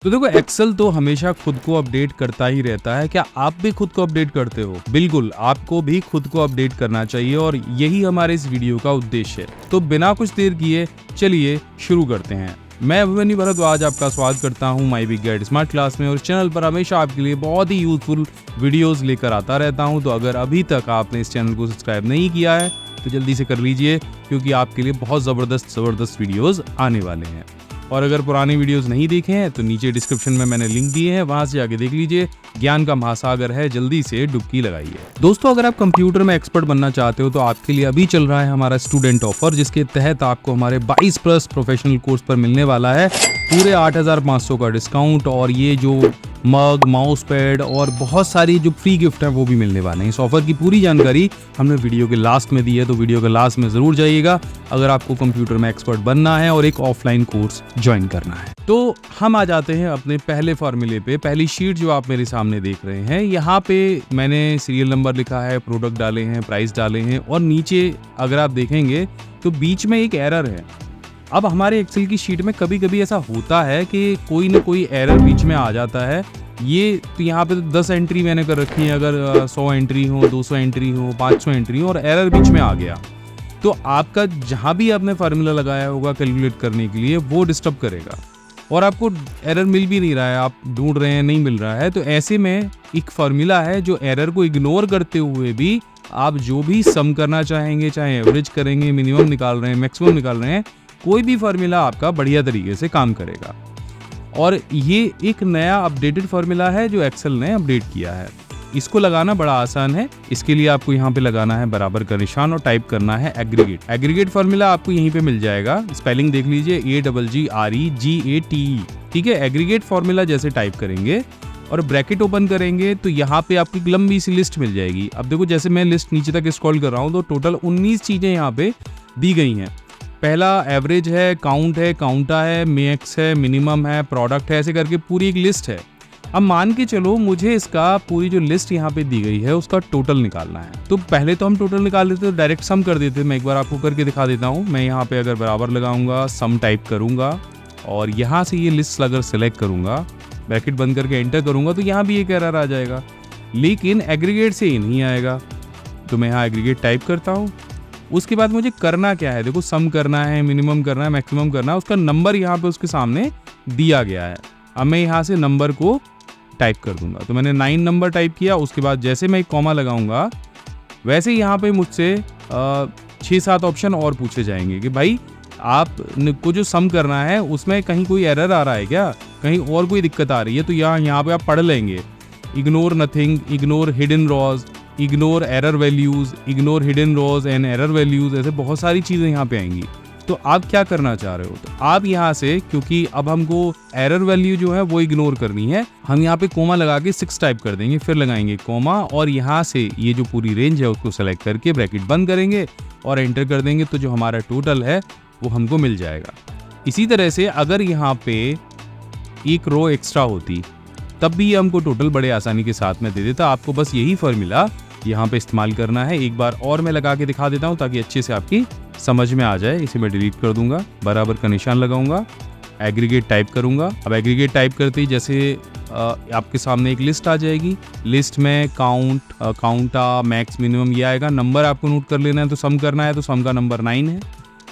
तो देखो, एक्सेल तो हमेशा खुद को अपडेट करता ही रहता है। क्या आप भी खुद को अपडेट करते हो? बिल्कुल, आपको भी खुद को अपडेट करना चाहिए और यही हमारे इस वीडियो का उद्देश्य है। तो बिना कुछ देर किए चलिए शुरू करते हैं। मैं अभिमन्यु भारद्वाज आपका स्वागत करता हूं my big guide smart class में, और चैनल पर हमेशा आपके लिए बहुत ही यूजफुल वीडियोस लेकर आता रहता हूं। तो अगर अभी तक आपने इस चैनल को सब्सक्राइब नहीं किया है तो जल्दी से कर लीजिए, क्योंकि आपके लिए बहुत ज़बरदस्त वीडियोस आने वाले हैं। और अगर पुराने वीडियोस नहीं देखे हैं तो नीचे डिस्क्रिप्शन में मैंने लिंक दिए हैं, वहां से जाके देख लीजिए। ज्ञान का महासागर है, जल्दी से डुबकी लगाइए। दोस्तों, अगर आप कंप्यूटर में एक्सपर्ट बनना चाहते हो तो आपके लिए अभी चल रहा है हमारा स्टूडेंट ऑफर, जिसके तहत आपको हमारे 22+ प्रोफेशनल कोर्स पर मिलने वाला है पूरे 8500 का डिस्काउंट। और ये जो मग, माउस पैड और बहुत सारी जो फ्री गिफ्ट है वो भी मिलने वाले हैं। इस ऑफर की पूरी जानकारी हमने वीडियो के लास्ट में दी है, तो वीडियो के लास्ट में जरूर जाइएगा अगर आपको कंप्यूटर में एक्सपर्ट बनना है और एक ऑफलाइन कोर्स ज्वाइन करना है। तो हम आ जाते हैं अपने पहले फॉर्मूले पे। पहली शीट जो आप मेरे सामने देख रहे हैं, यहाँ पे मैंने सीरियल नंबर लिखा है, प्रोडक्ट डाले हैं, प्राइस डाले हैं, और नीचे अगर आप देखेंगे तो बीच में एक एरर है। अब हमारे एक्सेल की शीट में कभी कभी ऐसा होता है कि कोई ना कोई एरर बीच में आ जाता है। ये तो यहाँ पे तो 10 एंट्री मैंने कर रखी है, अगर 100 एंट्री हो, 200 एंट्री हो, 500 एंट्री हो और एरर बीच में आ गया तो आपका जहाँ भी आपने फार्मूला लगाया होगा कैलकुलेट करने के लिए वो डिस्टर्ब करेगा, और आपको एरर मिल भी नहीं रहा है, आप ढूंढ रहे हैं, नहीं मिल रहा है। तो ऐसे में एक फार्मूला है जो एरर को इग्नोर करते हुए भी आप जो भी सम करना चाहेंगे, चाहे एवरेज करेंगे, मिनिमम निकाल रहे हैं, मैक्सिमम निकाल रहे हैं, कोई भी फार्मूला आपका बढ़िया तरीके से काम करेगा। और ये एक नया अपडेटेड फार्मूला है जो एक्सेल ने अपडेट किया है। इसको लगाना बड़ा आसान है। इसके लिए आपको यहाँ पे लगाना है बराबर का निशान और टाइप करना है एग्रीगेट। एग्रीगेट फार्मूला आपको यहीं पे मिल जाएगा। स्पेलिंग देख लीजिए, AGGREGATE। ठीक है, एग्रीगेट फार्मूला जैसे टाइप करेंगे और ब्रैकेट ओपन करेंगे तो यहाँ पे आपको एक लंबी सी लिस्ट मिल जाएगी। अब देखो, जैसे मैं लिस्ट नीचे तक स्क्रॉल कर रहा हूँ तो टोटल 19 चीजें यहाँ पे दी गई हैं। पहला एवरेज है, काउंट है, काउंटा है, मैक्स है, मिनिमम है, प्रोडक्ट है, ऐसे करके पूरी एक लिस्ट है। अब मान के चलो मुझे इसका पूरी जो लिस्ट यहाँ पे दी गई है उसका टोटल निकालना है। तो पहले तो हम टोटल निकाल लेते, तो डायरेक्ट सम कर देते। मैं एक बार आपको करके दिखा देता हूँ। मैं यहाँ पे अगर बराबर लगाऊंगा, सम टाइप करूंगा और यहाँ से ये लिस्ट अगर सिलेक्ट करूंगा, ब्रैकेट बंद करके एंटर करूंगा तो यहाँ भी एक एरर आ जाएगा, लेकिन एग्रीगेट से ही नहीं आएगा। तो मैं यहाँ एग्रीगेट टाइप करता हूँ। उसके बाद मुझे करना क्या है, देखो सम करना है, मिनिमम करना है, मैक्सिमम करना है, उसका नंबर यहाँ पे उसके सामने दिया गया है। अब मैं यहाँ से नंबर को टाइप कर दूंगा। तो मैंने 9 नंबर टाइप किया। उसके बाद जैसे मैं एक कॉमा लगाऊंगा वैसे यहाँ पे मुझसे 6-7 ऑप्शन और पूछे जाएंगे कि भाई आपको जो सम करना है उसमें कहीं कोई एरर आ रहा है क्या, कहीं और कोई दिक्कत आ रही है। तो यहाँ पे आप पढ़ लेंगे, ignore nothing, ignore hidden rows, ignore error values, ignore hidden rows and error values, ऐसे बहुत सारी चीजें यहाँ पे आएंगी। तो आप क्या करना चाह रहे हो, तो आप यहाँ से, क्योंकि अब हमको एरर वैल्यू जो है वो इग्नोर करनी है, हम यहाँ पे कोमा लगा के 6 टाइप कर देंगे, फिर लगाएंगे कोमा और यहाँ से ये जो पूरी रेंज है उसको सेलेक्ट करके ब्रैकेट बंद करेंगे और एंटर कर देंगे। तो जो हमारा टोटल है वो हमको मिल जाएगा। इसी तरह से अगर यहाँ पे एक रो एक्स्ट्रा होती तब भी हमको टोटल बड़े आसानी के साथ में दे देता। आपको बस यही फॉर्मूला यहाँ पे इस्तेमाल करना है। एक बार और मैं लगा के दिखा देता हूँ ताकि अच्छे से आपकी समझ में आ जाए। इसे मैं डिलीट कर दूंगा, बराबर का निशान लगाऊंगा, एग्रीगेट टाइप करूंगा। अब एग्रीगेट टाइप करते ही जैसे आपके सामने एक लिस्ट आ जाएगी। लिस्ट में काउंट, काउंटा, मैक्स, मिनिमम ये आएगा। नंबर आपको नोट कर लेना है, तो सम करना है तो सम का नंबर 9 है।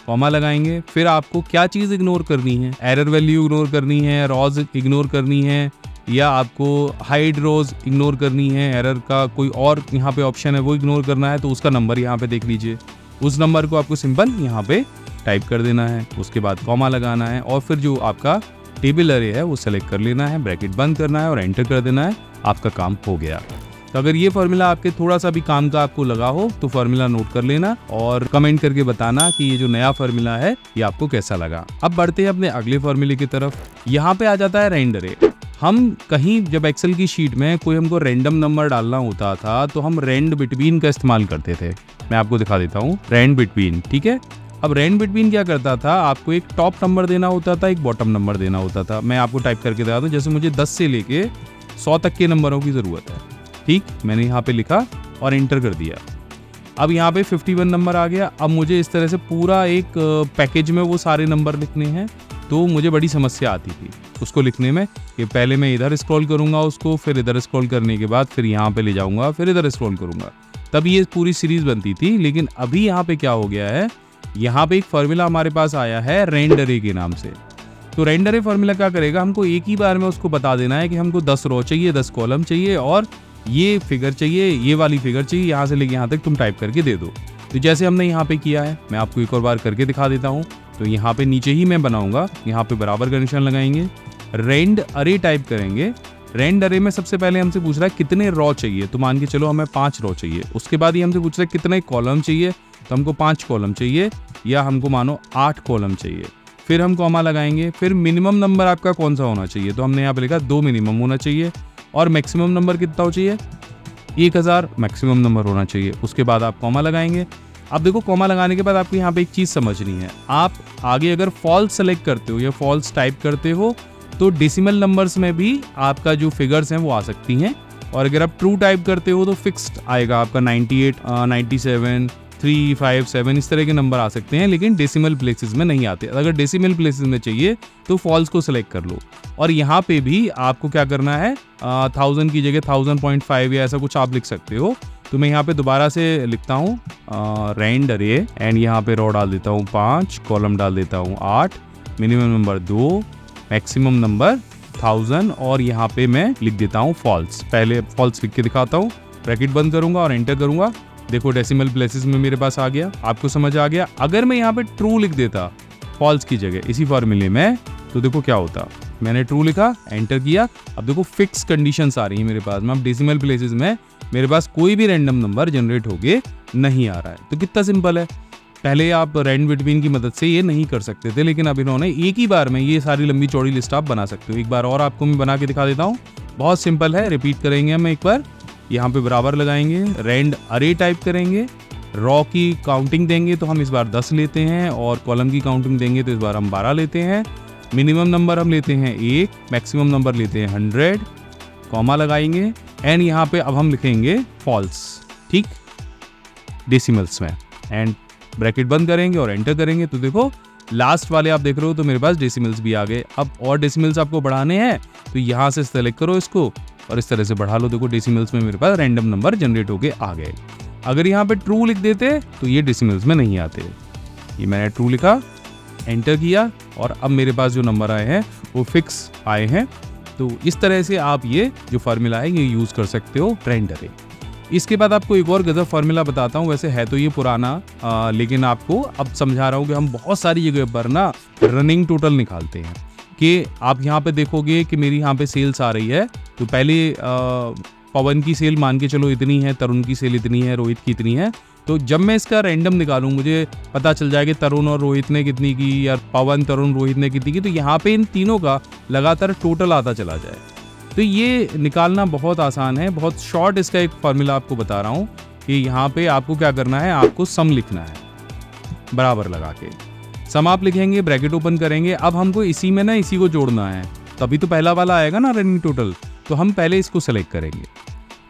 कॉमा लगाएंगे। फिर आपको क्या चीज़ इग्नोर करनी है, एरर वैल्यू इग्नोर करनी है, रॉज इग्नोर करनी है, या आपको हाइड रोज इग्नोर करनी है, एरर का कोई और यहाँ पे ऑप्शन है वो इग्नोर करना है। तो उसका नंबर यहाँ पे देख लीजिए, उस नंबर को आपको सिंपल यहाँ पे टाइप कर देना है। उसके बाद कॉमा लगाना है और फिर जो आपका टेबल अरे है वो सेलेक्ट कर लेना है, ब्रैकेट बंद करना है और एंटर कर देना है। आपका काम हो गया। तो अगर ये फार्मूला आपके थोड़ा सा भी काम का आपको लगा हो तो फार्मूला नोट कर लेना और कमेंट करके बताना कि ये जो नया फार्मूला है ये आपको कैसा लगा। अब बढ़ते हैं अपने अगले फार्मूले की तरफ। यहाँ पे आ जाता है रेंड अरे। हम कहीं जब एक्सेल की शीट में कोई हमको रैंडम नंबर डालना होता था तो हम रेंड बिटवीन का इस्तेमाल करते थे। मैं आपको दिखा देता हूँ, रेंड बिटवीन। ठीक है, अब रेंड बिटवीन क्या करता था, आपको एक टॉप नंबर देना होता था, एक बॉटम नंबर देना होता था। मैं आपको टाइप करके दिखाता हूँ। जैसे मुझे 10 से लेके 100 तक के नंबरों की जरूरत है। ठीक, मैंने यहाँ पे लिखा और एंटर कर दिया। अब यहाँ पे 51 नंबर आ गया। अब मुझे इस तरह से पूरा एक पैकेज में वो सारे नंबर लिखने हैं, तो मुझे बड़ी समस्या आती थी। उसको लिखने में कि पहले मैं इधर स्क्रॉल करूँगा उसको, फिर इधर स्क्रॉल करने के बाद फिर यहाँ पे ले जाऊँगा, फिर इधर स्क्रॉल करूँगा, तब ये पूरी सीरीज़ बनती थी। लेकिन अभी यहाँ पे क्या हो गया है, यहाँ पे एक फार्मूला हमारे पास आया है रेंड अरे के नाम से। तो रेंड अरे फार्मूला क्या करेगा, हमको एक ही बार में उसको बता देना है कि हमको 10 रो चाहिए, 10 कॉलम चाहिए और ये फिगर चाहिए, ये वाली फिगर चाहिए, यहाँ से लेके यहाँ तक तुम टाइप करके दे दो। तो जैसे हमने यहाँ पे किया है, मैं आपको एक और बार करके दिखा देता हूँ। तो यहाँ पे नीचे ही मैं बनाऊंगा, यहाँ पे बराबर का निशान लगाएंगे, रेंड अरे टाइप करेंगे। रेंड अरे में सबसे पहले हमसे पूछ रहा है कितने रो चाहिए, तो मान के चलो हमें 5 रो चाहिए। उसके बाद ये हमसे पूछ रहा है कितने कॉलम चाहिए, तो हमको 5 कॉलम चाहिए या हमको मानो 8 कॉलम चाहिए। फिर हम कॉमा लगाएंगे, फिर मिनिमम नंबर आपका कौन सा होना चाहिए, तो हमने यहाँ पे लिखा 2 मिनिमम होना चाहिए और मैक्सिमम नंबर कितना हो चाहिए, 1000 मैक्सिमम नंबर होना चाहिए। उसके बाद आप कॉमा लगाएंगे। अब देखो कॉमा लगाने के बाद आपको यहाँ पे एक चीज़ समझनी है, आप आगे अगर फॉल्स सेलेक्ट करते हो या फॉल्स टाइप करते हो तो डेसिमल नंबर्स में भी आपका जो फिगर्स हैं वो आ सकती हैं, और अगर आप ट्रू टाइप करते हो तो फिक्स्ड आएगा आपका 98, 97, 3, 5, 7 इस तरह के नंबर आ सकते हैं, लेकिन डेसिमल प्लेसेस में नहीं आते। अगर डेसिमल प्लेसेस में चाहिए तो फॉल्स को सिलेक्ट कर लो। और यहाँ पे भी आपको क्या करना है, 1000 की जगह 1000.5 या ऐसा कुछ आप लिख सकते हो। तो मैं यहाँ पे दोबारा से लिखता हूँ रेंड अरे एंड यहाँ पे रो डाल देता हूँ 5, कॉलम डाल देता हूँ 8, मिनिमम नंबर 2, मैक्सिमम नंबर 1000 और यहाँ पे मैं लिख देता हूँ फॉल्स। पहले फॉल्स लिख के दिखाता हूँ, ब्रैकेट बंद करूंगा और एंटर करूंगा। देखो डेसिमल प्लेसेस में मेरे पास आ गया, आपको समझ आ गया। अगर मैं यहाँ पे ट्रू लिख देता फॉल्स की जगह इसी फॉर्मूले में, तो देखो क्या होता, मैंने ट्रू लिखा, एंटर किया, अब देखो फिक्स कंडीशंस आ रही है मेरे पास में। अब डेसिमल प्लेसेस में मेरे पास कोई भी रैंडम नंबर जनरेट होके नहीं आ रहा है। तो कितना सिंपल है। पहले आप रैंड बिटवीन की मदद से ये नहीं कर सकते थे, लेकिन अब इन्होंने एक ही बार में ये सारी लंबी चौड़ी लिस्ट आप बना सकते हो। एक बार और आपको मैं बना के दिखा देता हूँ, बहुत सिंपल है, रिपीट करेंगे हम एक बार। यहाँ पे बराबर लगाएंगे, रेंड अरे टाइप करेंगे, रॉ की काउंटिंग देंगे तो हम इस बार 10 लेते हैं, और कॉलम की काउंटिंग देंगे तो इस बार हम 12 लेते हैं। मिनिमम नंबर हम लेते हैं 1, मैक्सिमम नंबर लेते हैं 100, कॉमा लगाएंगे एंड यहाँ पे अब हम लिखेंगे फॉल्स, ठीक, डेसिमल्स में, एंड ब्रैकेट बंद करेंगे और एंटर करेंगे। तो देखो लास्ट वाले आप देख रहे हो तो मेरे पास डेसिमल्स भी आ गए। अब और डेसिमल्स आपको बढ़ाने हैं तो यहाँ से सेलेक्ट करो इसको और इस तरह से बढ़ा लो। देखो डेसिमल्स में मेरे पास रैंडम नंबर जनरेट होके आ गए। अगर यहाँ पे ट्रू लिख देते तो ये डेसिमल्स में नहीं आते। ये मैंने ट्रू लिखा, एंटर किया और अब मेरे पास जो नंबर आए हैं वो फिक्स आए हैं। तो इस तरह से आप ये जो फार्मूला है ये यूज़ कर सकते हो रेंड अरे। इसके बाद आपको एक और गजब फार्मूला बताता हूँ, वैसे है तो ये पुराना लेकिन आपको अब समझा रहा हूँ कि हम बहुत सारी जगह पर ना रनिंग टोटल निकालते हैं। कि आप यहाँ पे देखोगे कि मेरी यहाँ पे सेल्स आ रही है, तो पहले पवन की सेल मान के चलो इतनी है, तरुण की सेल इतनी है, रोहित की इतनी है। तो जब मैं इसका रैंडम निकालूं मुझे पता चल जाएगा तरुण और रोहित ने कितनी की, या पवन तरुण रोहित ने कितनी की, तो यहाँ पे इन तीनों का लगातार टोटल आता चला जाए। तो ये निकालना बहुत आसान है, बहुत शॉर्ट इसका एक फार्मूला आपको बता रहा हूँ कि यहाँ पे आपको क्या करना है, आपको सम लिखना है बराबर लगा के। सम आप लिखेंगे, ब्रैकेट ओपन करेंगे। अब हमको इसी में ना इसी को जोड़ना है, तभी तो पहला वाला आएगा ना रनिंग टोटल। तो हम पहले इसको सेलेक्ट करेंगे,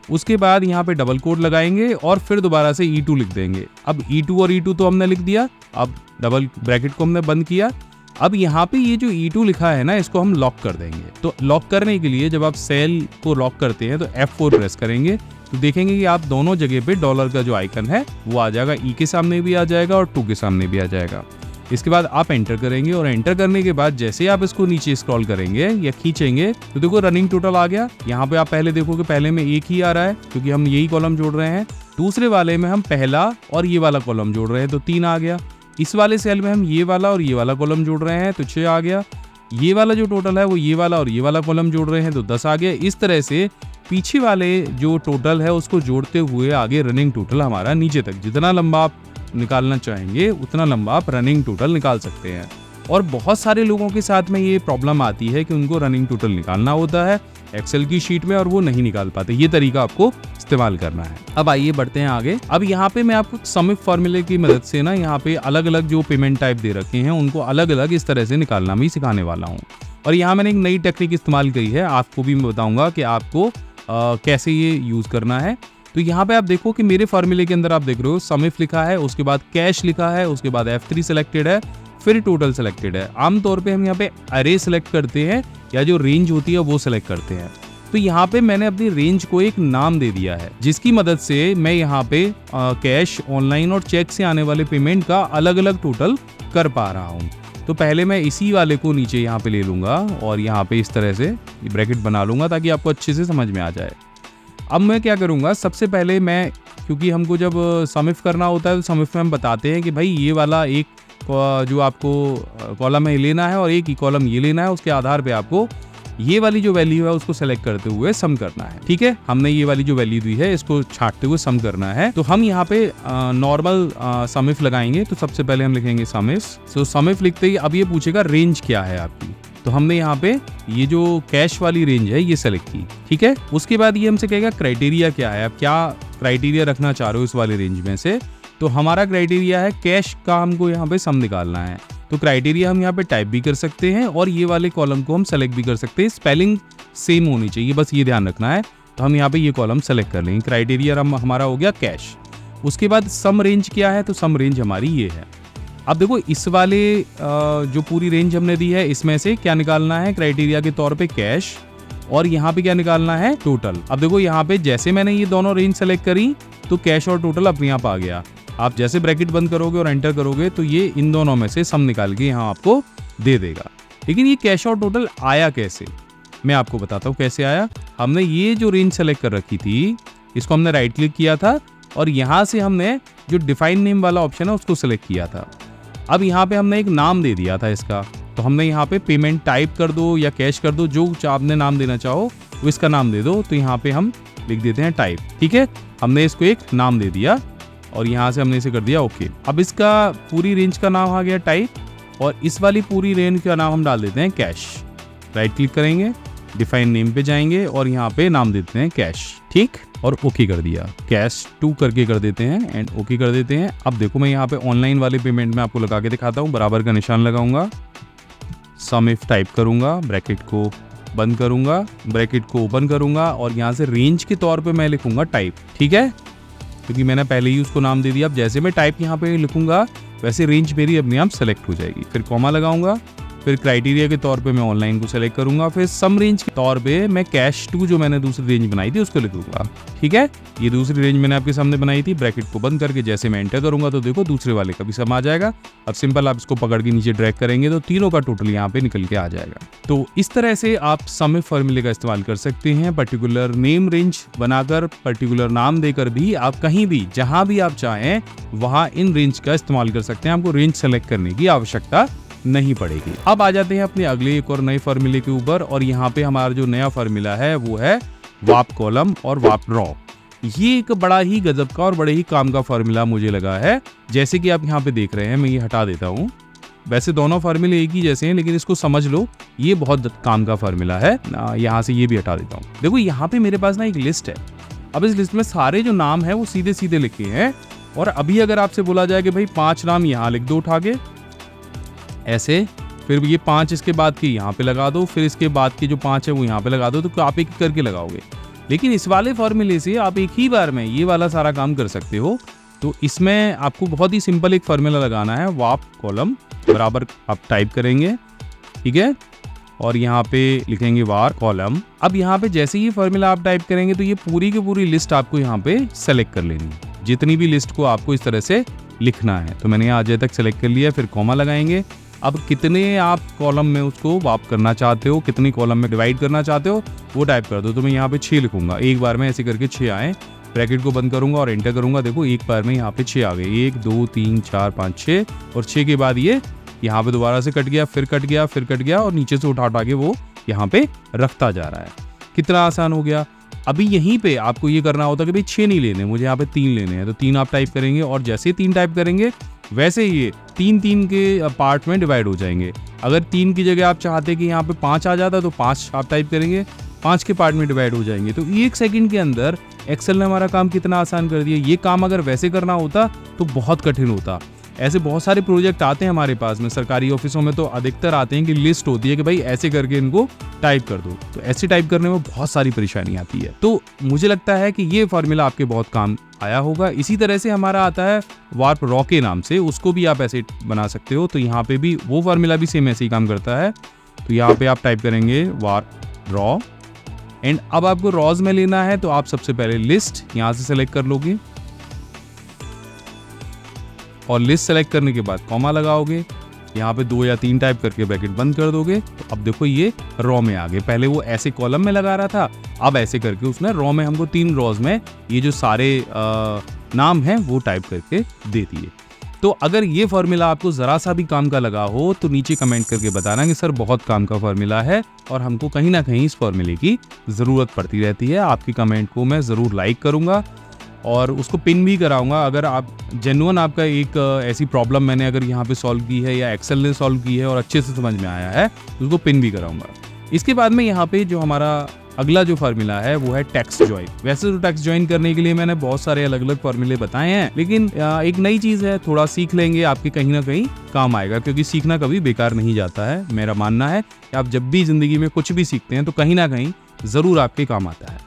उसके बाद यहाँ पे डबल कोट लगाएंगे और फिर दोबारा से E2 लिख देंगे। अब E2 और E2 तो हमने लिख दिया, अब डबल ब्रैकेट को हमने बंद किया। अब यहाँ पे ये जो E2 लिखा है ना, इसको हम लॉक कर देंगे। तो लॉक करने के लिए जब आप सेल को लॉक करते हैं तो F4 प्रेस करेंगे, तो देखेंगे कि आप दोनों जगह पे डॉलर का जो आइकन है वो आ जाएगा, E के सामने भी आ जाएगा और 2 के सामने भी आ जाएगा। इसके बाद आप एंटर करेंगे और एंटर करने के बाद जैसे आप इसको नीचे स्क्रॉल करेंगे या खींचेंगे तो देखो रनिंग टोटल आ गया। यहाँ पे आप पहले देखोगे पहले में 1 ही आ रहा है क्योंकि हम यही कॉलम जोड़ रहे हैं। दूसरे वाले में हम पहला और ये वाला कॉलम जोड़ रहे हैं तो 3 आ गया। इस वाले सेल में हम ये वाला और ये वाला कॉलम जोड़ रहे हैं तो 6 आ गया। ये वाला जो टोटल है वो ये वाला और ये वाला कॉलम जोड़ रहे हैं तो 10 आ गया। इस तरह से पीछे वाले जो टोटल है उसको जोड़ते हुए आगे रनिंग टोटल हमारा नीचे तक जितना लंबा आप निकालना चाहेंगे उतना लंबा आप रनिंग टोटल निकाल सकते हैं। और बहुत सारे लोगों के साथ में ये प्रॉब्लम आती है कि उनको रनिंग टोटल निकालना होता है एक्सेल की शीट में और वो नहीं निकाल पाते। ये तरीका आपको इस्तेमाल करना है। अब आइए बढ़ते हैं आगे। अब यहाँ पे मैं आपको सम इफ फॉर्मूले की मदद से ना यहाँ पे अलग अलग जो पेमेंट टाइप दे रखे हैं उनको अलग अलग इस तरह से निकालना भी सिखाने वाला हूँ। और यहाँ मैंने एक नई टेक्निक इस्तेमाल करी है, आपको भी मैं बताऊंगा कि आपको कैसे ये यूज़ करना है। तो यहाँ पे आप देखो कि मेरे फार्मूले के अंदर आप देख रहे हो सम इफ लिखा है, उसके बाद कैश लिखा है, उसके बाद F3 सिलेक्टेड है, फिर टोटल सिलेक्टेड है। आमतौर पे हम यहाँ पे अरे सिलेक्ट करते हैं या जो रेंज होती है वो सिलेक्ट करते हैं। तो यहाँ पे मैंने अपनी रेंज को एक नाम दे दिया है, जिसकी मदद से मैं यहाँ पे कैश, ऑनलाइन और चेक से आने वाले पेमेंट का अलग अलग टोटल कर पा रहा हूँ। तो पहले मैं इसी वाले को नीचे यहाँ पे ले लूँगा और यहाँ पे इस तरह से ब्रैकेट बना लूँगा ताकि आपको अच्छे से समझ में आ जाए। अब मैं क्या करूँगा, सबसे पहले मैं, क्योंकि हमको जब सम इफ करना होता है तो सम इफ में हम बताते हैं कि भाई ये वाला एक जो आपको कॉलम है लेना है और एक ही कॉलम ये लेना है, उसके आधार पे आपको ये वाली जो वैल्यू है उसको सेलेक्ट करते हुए सम करना है। ठीक है, हमने ये वाली जो वैल्यू दी है इसको छांटते हुए सम करना है। तो हम यहाँ पे नॉर्मल सम इफ लगाएंगे। तो सबसे पहले हम लिखेंगे सम इफ। सो सम इफ लिखते ही अब ये पूछेगा रेंज क्या है आपकी। तो हमने यहाँ पे ये जो कैश वाली रेंज है ये सेलेक्ट की। ठीक है, उसके बाद ये हमसे कहेगा क्राइटेरिया क्या है, आप क्या क्राइटेरिया रखना चाह रहे हो इस वाले रेंज में से। तो हमारा क्राइटेरिया है कैश का, हमको यहाँ पे सम निकालना है। तो क्राइटेरिया हम यहाँ पे टाइप भी कर सकते हैं और ये वाले कॉलम को हम सेलेक्ट भी कर सकते हैं। स्पेलिंग सेम होनी चाहिए, बस ये ध्यान रखना है। तो हम यहाँ पे ये कॉलम सेलेक्ट कर लेंगे। क्राइटेरिया हमारा हो गया कैश। उसके बाद सम रेंज क्या है, तो सम रेंज हमारी ये है। अब देखो इस वाले जो पूरी रेंज हमने दी है इसमें से क्या निकालना है, क्राइटेरिया के तौर पे कैश, और यहाँ पे क्या निकालना है, टोटल। अब देखो यहाँ पे जैसे मैंने ये दोनों रेंज सेलेक्ट करी तो कैश और टोटल अपने आप आ गया। आप जैसे ब्रैकेट बंद करोगे और एंटर करोगे तो ये इन दोनों में से सम निकाल के यहाँ आपको दे देगा। लेकिन ये कैश और टोटल आया कैसे, मैं आपको बताता हूँ कैसे आया। हमने ये जो रेंज सेलेक्ट कर रखी थी इसको हमने राइट क्लिक किया था और यहाँ से हमने जो डिफाइन नेम वाला ऑप्शन है उसको सिलेक्ट किया था। अब यहाँ पे हमने एक नाम दे दिया था इसका। तो हमने यहाँ पे पेमेंट टाइप कर दो या कैश कर दो, जो आपने नाम देना चाहो वो इसका नाम दे दो। तो यहाँ पे हम लिख देते हैं टाइप। ठीक है, हमने इसको एक नाम दे दिया और यहाँ से हमने इसे कर दिया ओके। अब इसका पूरी रेंज का नाम आ गया टाइप और इस वाली पूरी रेंज का नाम हम डाल देते हैं कैश। राइट क्लिक करेंगे, डिफाइन नेम पे जाएंगे और यहाँ पे नाम देते हैं कैश। ठीक, और ओके कर दिया। कैश 2 करके कर देते हैं एंड ओके कर देते हैं। अब देखो मैं यहाँ पे ऑनलाइन वाले पेमेंट में आपको लगा के दिखाता हूँ। बराबर का निशान लगाऊंगा, सम इफ टाइप करूंगा, ब्रैकेट को बंद करूंगा, ब्रैकेट को ओपन करूंगा और यहाँ से रेंज के तौर पे मैं लिखूंगा टाइप। ठीक है, क्योंकि मैंने पहले ही उसको नाम दे दिया। अब जैसे मैं टाइप यहाँ पे लिखूंगा वैसे रेंज मेरी अपने आप सेलेक्ट हो जाएगी। फिर कॉमा लगाऊंगा, फिर क्राइटेरिया के तौर पे मैं ऑनलाइन को सेलेक्ट करूंगा, फिर सम रेंज के तौर पे मैं कैश 2 जो मैंने दूसरी रेंज बनाई थी उसको लिखूंगा। ठीक है, ये दूसरी रेंज मैंने आपके सामने बनाई थी। ब्रैकेट को बंद करके जैसे मैं एंटर करूंगा तो देखो दूसरे वाले का भी सम आ जाएगा। अब सिंपल आप इसको पकड़ के नीचे ड्रैग करेंगे तो तीनों का टोटल यहाँ पे निकल के आ जाएगा। तो इस तरह से आप सम इफ फॉर्मूले का इस्तेमाल कर सकते हैं। पर्टिकुलर नेम रेंज बनाकर, पर्टिकुलर नाम देकर भी आप कहीं भी जहां भी आप चाहें वहां इन रेंज का इस्तेमाल कर सकते हैं। आपको रेंज सेलेक्ट करने की आवश्यकता नहीं पड़ेगी। अब आ जाते हैं अपने अगले एक और नए फॉर्मूले के ऊपर और यहाँ पे हमारा जो नया फॉर्मूला है वो है वाप कॉलम और वाप ड्रॉ। ये एक बड़ा ही गजब का और बड़े ही काम का फॉर्मूला मुझे लगा है। जैसे कि आप यहाँ पे देख रहे हैं, मैं ये हटा देता हूँ। वैसे दोनों फार्मूले एक ही जैसे हैं लेकिन इसको समझ लो, ये बहुत काम का फार्मूला है। यहाँ से ये भी हटा देता हूँ। देखो यहाँ पे मेरे पास ना एक लिस्ट है। अब इस लिस्ट में सारे जो नाम है वो सीधे सीधे लिखे हैं और अभी अगर आपसे बोला जाए कि भाई 5 नाम यहाँ लिख दो उठा के ऐसे, फिर ये 5 इसके बाद के यहाँ पे लगा दो, फिर इसके बाद के जो 5 है वो यहाँ पे लगा दो, तो आप एक करके लगाओगे। लेकिन इस वाले फॉर्मूले से आप एक ही बार में ये वाला सारा काम कर सकते हो। तो इसमें आपको बहुत ही सिंपल एक फॉर्मूला लगाना है, वाप कॉलम बराबर आप टाइप करेंगे, ठीक है, और यहाँ पे लिखेंगे वार कॉलम। अब यहाँ पे जैसे ही फॉर्मूला आप टाइप करेंगे तो ये पूरी की पूरी लिस्ट आपको यहाँ पे सेलेक्ट कर लेनी है। जितनी भी लिस्ट को आपको इस तरह से लिखना है। तो मैंने यहाँ अजय तक सेलेक्ट कर लिया, फिर कॉमा लगाएंगे। अब कितने आप कॉलम में उसको वाप करना चाहते हो, कितनी कॉलम में डिवाइड करना चाहते हो वो टाइप कर दो। तो मैं यहाँ पे 6 लिखूंगा, एक बार में ऐसे करके 6 आए। ब्रैकेट को बंद करूंगा और एंटर करूंगा। देखो एक बार में यहाँ पे 6 आ गए, 1 2 3 4 5 6, और 6 के बाद ये यहाँ पे दोबारा से कट गया, फिर कट गया, फिर कट गया, और नीचे से उठा के वो यहाँ पे रखता जा रहा है। कितना आसान हो गया। अभी यहीं पे आपको ये करना होता है कि भाई 6 नहीं लेने, मुझे यहाँ पे 3 लेने हैं, तो 3 आप टाइप करेंगे और जैसे ही 3 टाइप करेंगे वैसे ये 3 के पार्ट में डिवाइड हो जाएंगे। अगर 3 की जगह आप चाहते कि यहाँ पे 5 आ जाता तो 5 आप टाइप करेंगे, 5 के पार्ट में डिवाइड हो जाएंगे। तो 1 सेकंड के अंदर एक्सेल ने हमारा काम कितना आसान कर दिया। ये काम अगर वैसे करना होता तो बहुत कठिन होता। ऐसे बहुत सारे प्रोजेक्ट आते हैं हमारे पास में, सरकारी ऑफिसों में तो अधिकतर आते हैं कि लिस्ट होती है कि भाई ऐसे करके इनको टाइप कर दो। तो ऐसे टाइप करने में बहुत सारी परेशानी आती है। तो मुझे लगता है कि ये फार्मूला आपके बहुत काम आया होगा। इसी तरह से हमारा आता है वार्प रॉ के नाम से, उसको भी आप ऐसे बना सकते हो। तो यहाँ पे भी वो फार्मूला भी सेम ऐसे ही काम करता है। तो यहाँ पे आप टाइप करेंगे वार्प रॉ एंड अब आपको रॉज में लेना है तो आप सबसे पहले लिस्ट यहाँ से सेलेक्ट कर लोगे और लिस्ट सेलेक्ट करने के बाद कॉमा लगाओगे, यहाँ पे 2 या 3 टाइप करके ब्रैकेट बंद कर दोगे। तो अब देखो ये रॉ में आ गए। पहले वो ऐसे कॉलम में लगा रहा था, अब ऐसे करके उसने रॉ में हमको 3 रॉज में ये जो सारे नाम हैं वो टाइप करके दे दिए। तो अगर ये फार्मूला आपको ज़रा सा भी काम का लगा हो तो नीचे कमेंट करके बताना कि सर बहुत काम का फार्मूला है और हमको कहीं ना कहीं इस फार्मूले की ज़रूरत पड़ती रहती है। आपकी कमेंट को मैं ज़रूर लाइक करूँगा और उसको पिन भी कराऊंगा। अगर आप जेन्युइन आपका एक ऐसी प्रॉब्लम मैंने अगर यहाँ पे सॉल्व की है या एक्सेल ने सॉल्व की है और अच्छे से समझ में आया है तो उसको पिन भी कराऊंगा। इसके बाद में यहाँ पे जो हमारा अगला जो फार्मूला है वो है टेक्स्ट ज्वाइन। वैसे तो टेक्स्ट ज्वाइन करने के लिए मैंने बहुत सारे अलग अलग फार्मूले बताए हैं, लेकिन एक नई चीज़ है, थोड़ा सीख लेंगे आपके कहीं ना कहीं काम आएगा, क्योंकि सीखना कभी बेकार नहीं जाता है। मेरा मानना है कि आप जब भी ज़िंदगी में कुछ भी सीखते हैं तो कहीं ना कहीं ज़रूर आपके काम आता है।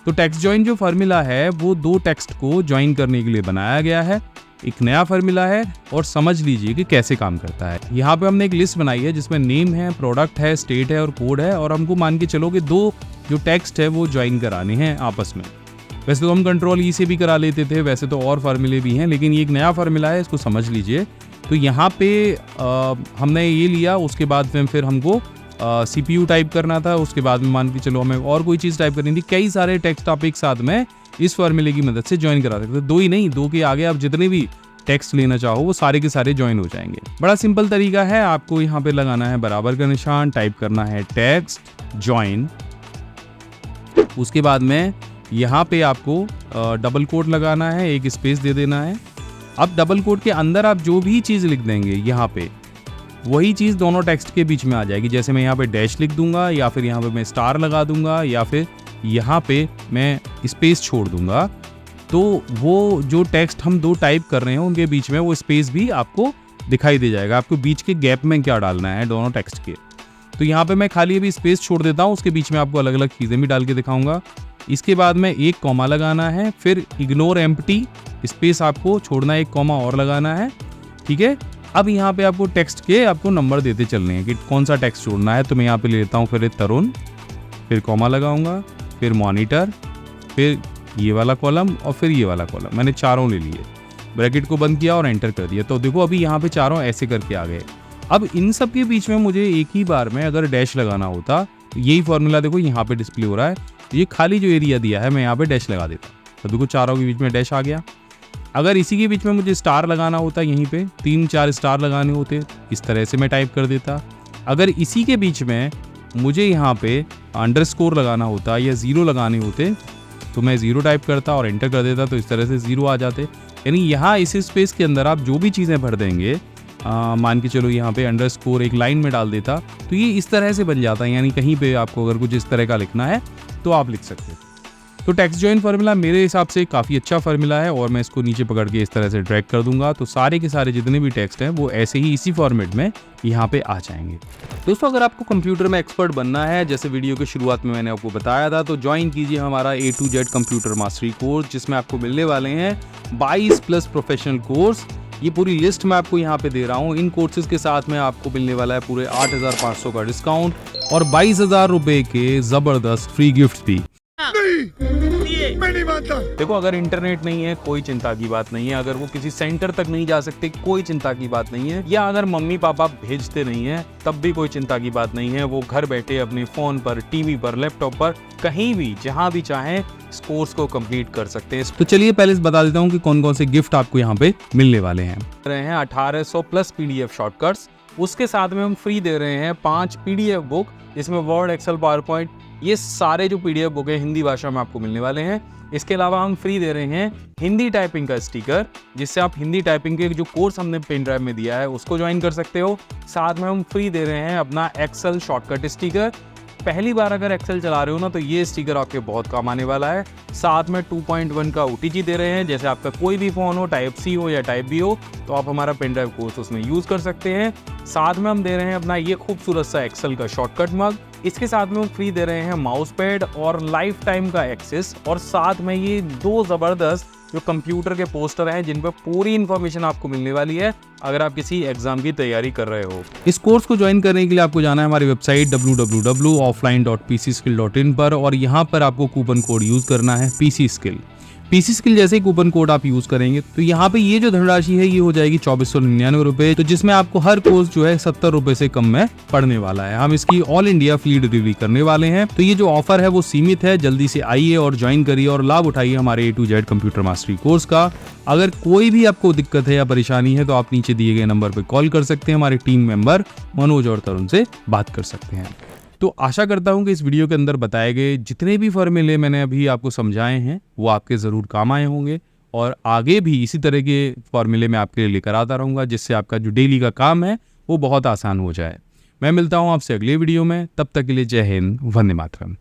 तो टेक्स्ट ज्वाइन जो फार्मूला है वो 2 टेक्स्ट को ज्वाइन करने के लिए बनाया गया है। एक नया फार्मूला है और समझ लीजिए कि कैसे काम करता है। यहाँ पे हमने एक लिस्ट बनाई है जिसमें नेम है, प्रोडक्ट है, स्टेट है और कोड है, और हमको मान के चलो कि 2 जो टेक्स्ट है वो ज्वाइन कराने हैं आपस में। वैसे तो हम कंट्रोल ई से भी करा लेते थे, वैसे तो और फार्मूले भी हैं, लेकिन ये एक नया फार्मूला है, इसको समझ लीजिए। तो यहाँ पे हमने ये लिया, उसके बाद में फिर हमको CPU टाइप करना था, उसके बाद में मान के चलो हमें और कोई चीज़ टाइप करनी थी। कई सारे टेक्स्ट आप एक साथ में इस फार्मूले की मदद से ज्वाइन करा सकते हो। 2 ही नहीं, 2 के आगे आप जितने भी टेक्स्ट लेना चाहो वो सारे के सारे ज्वाइन हो जाएंगे। बड़ा सिंपल तरीका है। आपको यहाँ पे लगाना है बराबर का निशान, टाइप करना है टेक्स्ट ज्वाइन, उसके बाद में यहाँ पे आपको डबल कोट लगाना है, एक स्पेस दे देना है। अब डबल कोट के अंदर आप जो भी चीज़ लिख देंगे यहाँ पे वही चीज़ दोनों टेक्स्ट के बीच में आ जाएगी। जैसे मैं यहाँ पे डैश लिख दूंगा या फिर यहाँ पे मैं स्टार लगा दूंगा या फिर यहाँ पे मैं स्पेस छोड़ दूंगा, तो वो जो टेक्स्ट हम 2 टाइप कर रहे हैं उनके बीच में वो स्पेस भी आपको दिखाई दे जाएगा। आपको बीच के गैप में क्या डालना है दोनों टेक्स्ट के। तो यहाँ पे मैं खाली अभी स्पेस छोड़ देता हूँ, उसके बीच में आपको अलग अलग चीज़ें भी डाल के दिखाऊंगा। इसके बाद में एक कॉमा लगाना है, फिर इग्नोर एम्प्टी स्पेस आपको छोड़ना है, एक कॉमा और लगाना है, ठीक है। अब यहाँ पे आपको टेक्स्ट के आपको नंबर देते चलने हैं कि कौन सा टेक्स्ट छोड़ना है। तो मैं यहाँ पे ले लेता हूँ फिर तरुण, फिर कॉमा लगाऊंगा, फिर मॉनिटर, फिर ये वाला कॉलम और फिर ये वाला कॉलम। मैंने चारों ले लिए, ब्रैकेट को बंद किया और एंटर कर दिया। तो देखो अभी यहाँ पे चारों ऐसे करके आ गए। अब इन सब के बीच में मुझे एक ही बार में अगर डैश लगाना होता, यही फॉर्मूला देखो यहाँ पे डिस्प्ले हो रहा है, ये खाली जो एरिया दिया है मैं यहाँ पे डैश लगा देता, तो देखो चारों के बीच में डैश आ गया। अगर इसी के बीच में मुझे स्टार लगाना होता, यहीं पे 3-4 स्टार लगाने होते, इस तरह से मैं टाइप कर देता। अगर इसी के बीच में मुझे यहाँ पे अंडरस्कोर लगाना होता या 0 लगाने होते तो मैं 0 टाइप करता और एंटर कर देता, तो इस तरह से 0 आ जाते। यानी यहाँ इस स्पेस के अंदर आप जो भी चीज़ें भर देंगे, मान के चलो यहाँ पे अंडरस्कोर एक लाइन में डाल देता तो ये इस तरह से बन जाता है। यानी कहीं पे आपको अगर कुछ इस तरह का लिखना है तो आप लिख सकते हैं। तो टेक्स्ट ज्वाइन फार्मूला मेरे हिसाब से काफ़ी अच्छा फार्मूला है और मैं इसको नीचे पकड़ के इस तरह से ड्रैग कर दूंगा तो सारे के सारे जितने भी टेक्स्ट हैं वो ऐसे ही इसी फॉर्मेट में यहाँ पे आ जाएंगे। दोस्तों अगर आपको कंप्यूटर में एक्सपर्ट बनना है, जैसे वीडियो की शुरुआत में मैंने आपको बताया था, तो ज्वाइन कीजिए हमारा A to Z computer mastery course, जिसमें आपको मिलने वाले हैं 22+ प्रोफेशनल कोर्स। ये पूरी लिस्ट मैं आपको यहाँ पे दे रहा हूँ। इन कोर्सेज के साथ में आपको मिलने वाला है पूरे 8,500 का डिस्काउंट और 22,000 रुपए के जबरदस्त फ्री गिफ्ट भी। मैं नहीं मानता। देखो अगर इंटरनेट नहीं है कोई चिंता की बात नहीं है, अगर वो किसी सेंटर तक नहीं जा सकते कोई चिंता की बात नहीं है, या अगर मम्मी पापा भेजते नहीं है तब भी कोई चिंता की बात नहीं है। वो घर बैठे अपने फोन पर, टीवी पर, लैपटॉप पर, कहीं भी जहां भी चाहें इस कोर्स को कंप्लीट कर सकते हैं। तो चलिए पहले बता देता हूँ कि कौन कौन से गिफ्ट आपको यहाँ पे मिलने वाले हैं। 1800+ PDF शॉर्टकट्स, उसके साथ में हम फ्री दे रहे हैं 5 PDF बुक, जिसमें वर्ड, एक्सेल, पावर पॉइंट, ये सारे जो PDF बुक है हिंदी भाषा में आपको मिलने वाले हैं। इसके अलावा हम फ्री दे रहे हैं हिंदी टाइपिंग का स्टिकर, जिससे आप हिंदी टाइपिंग के जो कोर्स हमने पेन ड्राइव में दिया है उसको ज्वाइन कर सकते हो। साथ में हम फ्री दे रहे हैं अपना एक्सेल शॉर्टकट स्टिकर। पहली बार अगर एक्सेल चला रहे हो ना तो ये स्टिकर आपके बहुत काम आने वाला है। साथ में 2.1 का OTG दे रहे हैं, जैसे आपका कोई भी फ़ोन हो, टाइप C हो या टाइप B हो, तो आप हमारा पेन ड्राइव कोर्स उसमें यूज़ कर सकते हैं। साथ में हम दे रहे हैं अपना ये खूबसूरत सा एक्सेल का शॉर्टकट मग। इसके साथ में हम फ्री दे रहे हैं माउस पैड और लाइफ टाइम का एक्सेस, और साथ में ये 2 ज़बरदस्त जो कंप्यूटर के पोस्टर हैं जिन पर पूरी इन्फॉर्मेशन आपको मिलने वाली है अगर आप किसी एग्जाम की तैयारी कर रहे हो। इस कोर्स को ज्वाइन करने के लिए आपको जाना है हमारी वेबसाइट www.offline.pcskill.in पर, और यहाँ पर आपको कूपन कोड यूज करना है PC स्किल। जैसे ही कूपन कोड आप यूज करेंगे तो यहाँ पे ये जो धनराशि है ये हो जाएगी 2499 रुपए, तो जिसमें आपको हर कोर्स जो है 70 रुपए से कम में पड़ने वाला है। हम इसकी ऑल इंडिया फ्री डिलीवरी करने वाले हैं, तो ये जो ऑफर है वो सीमित है। जल्दी से आइए और ज्वाइन करिए और लाभ उठाइए हमारे A to Z computer mastery course का। अगर कोई भी आपको दिक्कत है या परेशानी है तो आप नीचे दिए गए नंबर पर कॉल कर सकते हैं, हमारे टीम मेंबर मनोज और तरुण से बात कर सकते हैं। तो आशा करता हूं कि इस वीडियो के अंदर बताए गए जितने भी फॉर्मूले मैंने अभी आपको समझाए हैं वो आपके ज़रूर काम आए होंगे, और आगे भी इसी तरह के फॉर्मूले मैं आपके लिए लेकर आता रहूँगा, जिससे आपका जो डेली का काम है वो बहुत आसान हो जाए। मैं मिलता हूँ आपसे अगले वीडियो में, तब तक के लिए जय हिंद, वंदे मातरम।